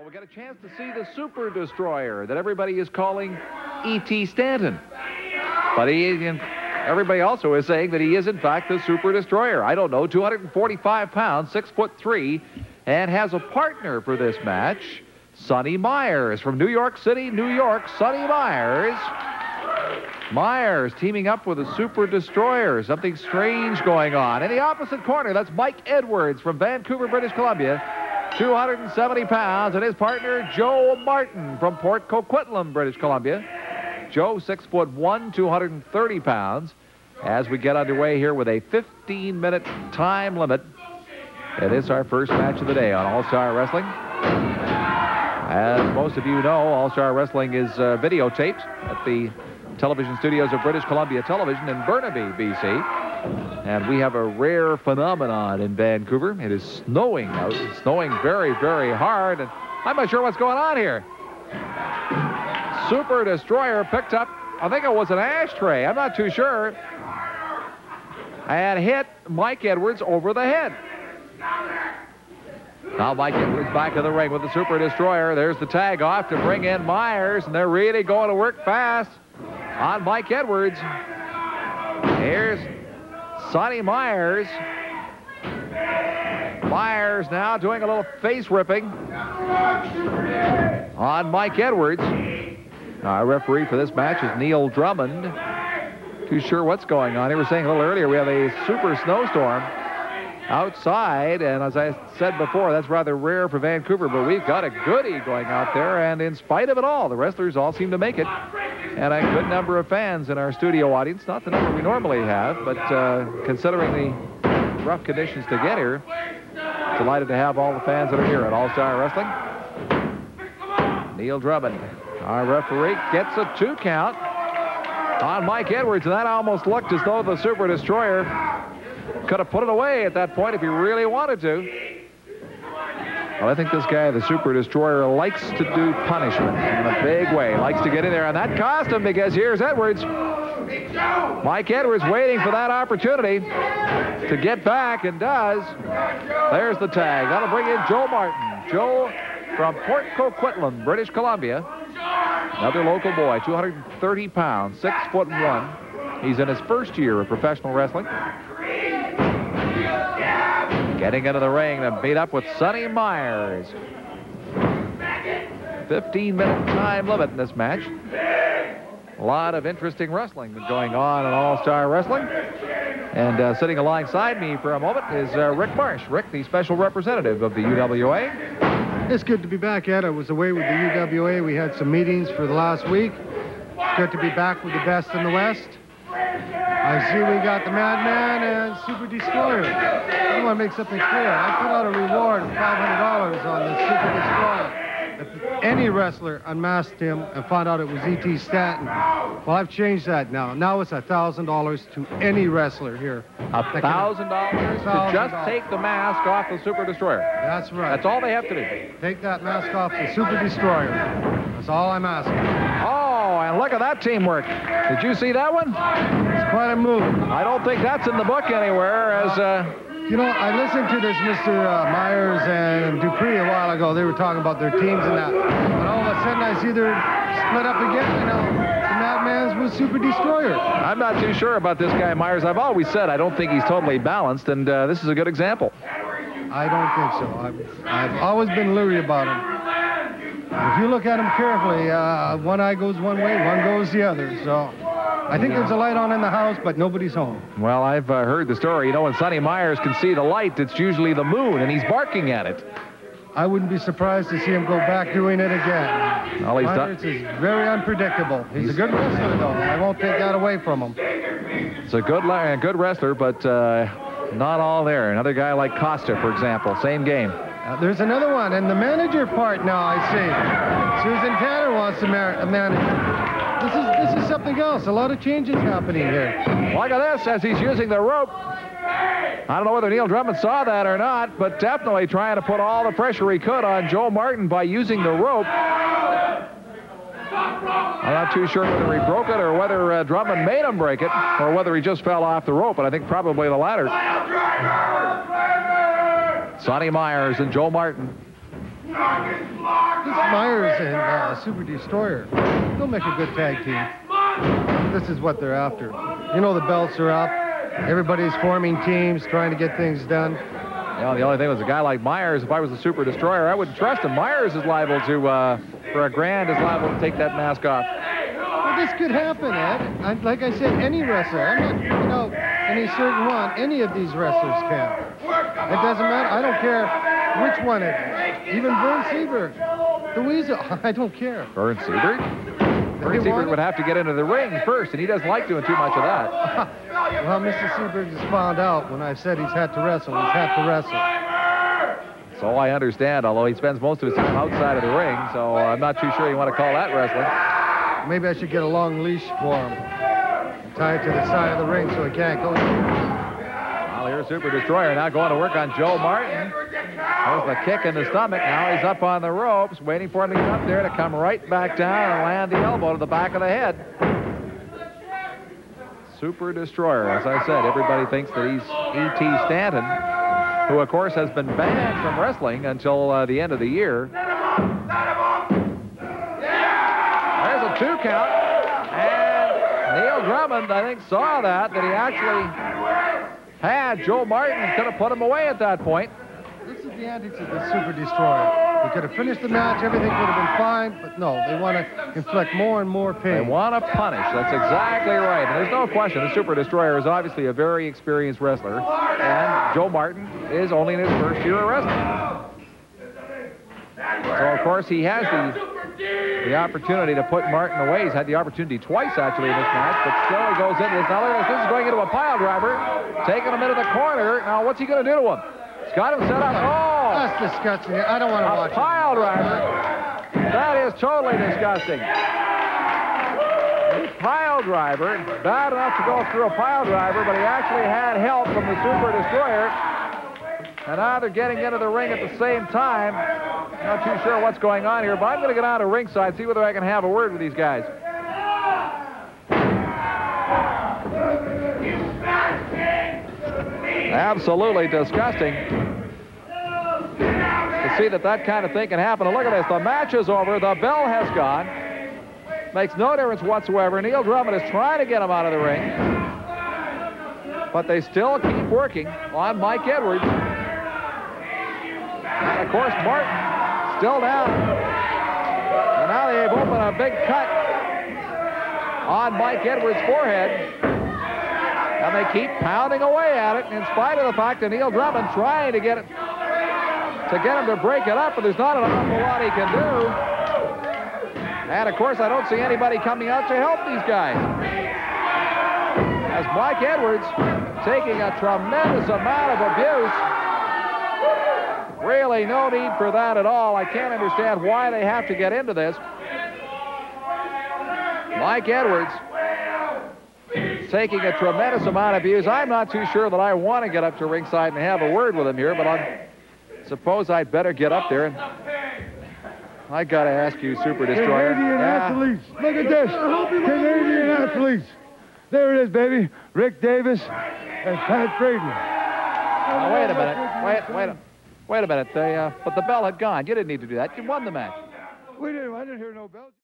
Well, we got a chance to see the Super Destroyer that everybody is calling E.T. Stanton. But everybody also is saying that he is, in fact, the Super Destroyer. I don't know, 245 pounds, 6'3", and has a partner for this match, Sonny Myers from New York City, New York. Sonny Myers. Myers teaming up with a Super Destroyer. Something strange going on. In the opposite corner, that's Mike Edwards from Vancouver, British Columbia. 270 pounds, and his partner, Joe Martin from Port Coquitlam, British Columbia. Joe, 6'1", 230 pounds. As we get underway here with a 15-minute time limit. It is our first match of the day on All-Star Wrestling. As most of you know, All-Star Wrestling is videotaped at the television studios of British Columbia Television in Burnaby, BC. And we have a rare phenomenon in Vancouver. It is snowing out. It's snowing very, very hard. And I'm not sure what's going on here. Super Destroyer picked up, I think it was an ashtray. I'm not too sure. And hit Mike Edwards over the head. Now Mike Edwards back in the ring with the Super Destroyer. There's the tag off to bring in Myers. And they're really going to work fast on Mike Edwards. Here's Sonny Myers. Myers now doing a little face ripping on Mike Edwards. Our referee for this match is Neil Drummond. Too sure what's going on. He was saying a little earlier we have a super snowstorm outside, and as I said before, that's rather rare for Vancouver, but we've got a goodie going out there, and in spite of it all, the wrestlers all seem to make it, and a good number of fans in our studio audience. Not the number we normally have, but considering the rough conditions to get here, delighted to have all the fans that are here at All-Star Wrestling. Neil Drummond, our referee, gets a 2 count on Mike Edwards, and that almost looked as though the Super Destroyer could have put it away at that point if he really wanted to. Well, I think this guy, the Super Destroyer, likes to do punishment in a big way. Likes to get in there, and that cost him because here's Edwards. Mike Edwards waiting for that opportunity to get back, and does. There's the tag. That'll bring in Joe Martin. Joe from Port Coquitlam, British Columbia. Another local boy, 230 pounds, 6'1". He's in his first year of professional wrestling. Getting into the ring and beat up with Sonny Myers. 15-minute time limit in this match. A lot of interesting wrestling going on in All-Star Wrestling. And sitting alongside me for a moment is Rick Marsh. Rick, the special representative of the UWA. It's good to be back, Ed. I was away with the UWA. We had some meetings for the last week. Good to be back with the best in the West. I see we got the Madman and Super Destroyer. I want to make something clear. I put out a reward of $500 on the Super Destroyer. If any wrestler unmasked him and found out it was E.T. Stanton, well, I've changed that now. Now it's $1,000 to any wrestler here. $1,000 to just take the mask off the Super Destroyer. That's right. That's all they have to do. Take that mask off the Super Destroyer. That's all I'm asking. Oh, and look at that teamwork. Did you see that one? It's quite a move. I don't think that's in the book anywhere. As you know, I listened to this Mr. Myers and Dupree a while ago. They were talking about their teams and that. And all of a sudden, I see they're split up again. You know, the Madman's with Super Destroyer. I'm not too sure about this guy, Myers. I've always said I don't think he's totally balanced, and this is a good example. I don't think so. I've always been leery about him. If you look at him carefully, one eye goes one way, one goes the other. So I think there's a light on in the house, but nobody's home. Well, I've heard the story. You know, when Sonny Myers can see the light, it's usually the moon, and he's barking at it. I wouldn't be surprised to see him go back doing it again. Well, Myers is very unpredictable. He's a good wrestler, though. I won't take that away from him. It's a good wrestler, but not all there. Another guy like Costa, for example, same game. There's another one, and the manager part now, I see. Susan Tanner wants to manage. This is something else. A lot of changes happening here. Look at this as he's using the rope. I don't know whether Neil Drummond saw that or not, but definitely trying to put all the pressure he could on Joe Martin by using the rope. I'm not too sure whether he broke it or whether Drummond made him break it, or whether he just fell off the rope, but I think probably the latter. Sonny Myers and Joe Martin This Myers and Super Destroyer, they'll make a good tag team. This is what they're after. You know, the belts are up. Everybody's forming teams, trying to get things done. You know, the only thing was a guy like Myers, if I was a Super Destroyer, I wouldn't trust him. Myers is liable to, for a grand, is liable to take that mask off. Well, this could happen, Ed. Like I said, any wrestler. I'm not, any certain one. Any of these wrestlers can. It doesn't matter. I don't care which one it is. Even Vern Seabird. The Weasel. I don't care. Vern Seabird? Vern Seabird would have to get into the ring first, and he doesn't like doing too much of that. Well, Mr. Seabird has found out when I said he's had to wrestle. He's had to wrestle. So I understand, although he spends most of his time outside of the ring, so I'm not too sure you want to call that wrestling. Maybe I should get a long leash for him. Tie it to the side of the ring so he can't go. Well, here's Super Destroyer now going to work on Joe Martin. There's the kick in the stomach. Now he's up on the ropes, waiting for him to get up there to come right back down and land the elbow to the back of the head. Super Destroyer, as I said, everybody thinks that he's E.T. Stanton, who, of course, has been banned from wrestling until the end of the year. There's a 2 count, and Neil Drummond, I think, saw that he actually had Joe Martin and could have put him away at that point. This is the antics of the Super Destroyer. He could have finished the match, everything would have been fine, but no, they want to inflict more and more pain. They want to punish. That's exactly right. And there's no question, the Super Destroyer is obviously a very experienced wrestler, and Joe Martin is only in his first year of wrestling. So, of course, he has the opportunity to put Martin away. He's had the opportunity twice, actually, in this match, but still he goes into this. Now, look at this. This is going into a pile driver, taking him into the corner. Now, what's he going to do to him? He's got him set up. Oh! That's disgusting. I don't want to watch it. A pile driver. That is totally disgusting. A pile driver. Bad enough to go through a pile driver, but he actually had help from the Super Destroyer. And now they're getting into the ring at the same time. Not too sure what's going on here, but I'm going to get out of ringside, see whether I can have a word with these guys. Absolutely disgusting to see that kind of thing can happen. And look at this. The match is over. The bell has gone. Makes no difference whatsoever. Neil Drummond is trying to get him out of the ring. But they still keep working on Mike Edwards. And, of course, Martin still down. And now they've opened a big cut on Mike Edwards' forehead. And they keep pounding away at it, in spite of the fact that Neil Drummond trying to get him to break it up, but there's not an awful lot he can do. And, of course, I don't see anybody coming out to help these guys. As Mike Edwards taking a tremendous amount of abuse. Really no need for that at all. I can't understand why they have to get into this. Mike Edwards taking a tremendous amount of abuse. I'm not too sure that I want to get up to ringside and have a word with him here, but I suppose I'd better get up there. And I got to ask you, Super Destroyer. Canadian athletes. Look at this. Canadian athletes. There it is, baby. Rick Davis and Pat Frazier. Now, wait a minute. Wait a minute. But the bell had gone. You didn't need to do that. You won the match. I didn't hear no bell.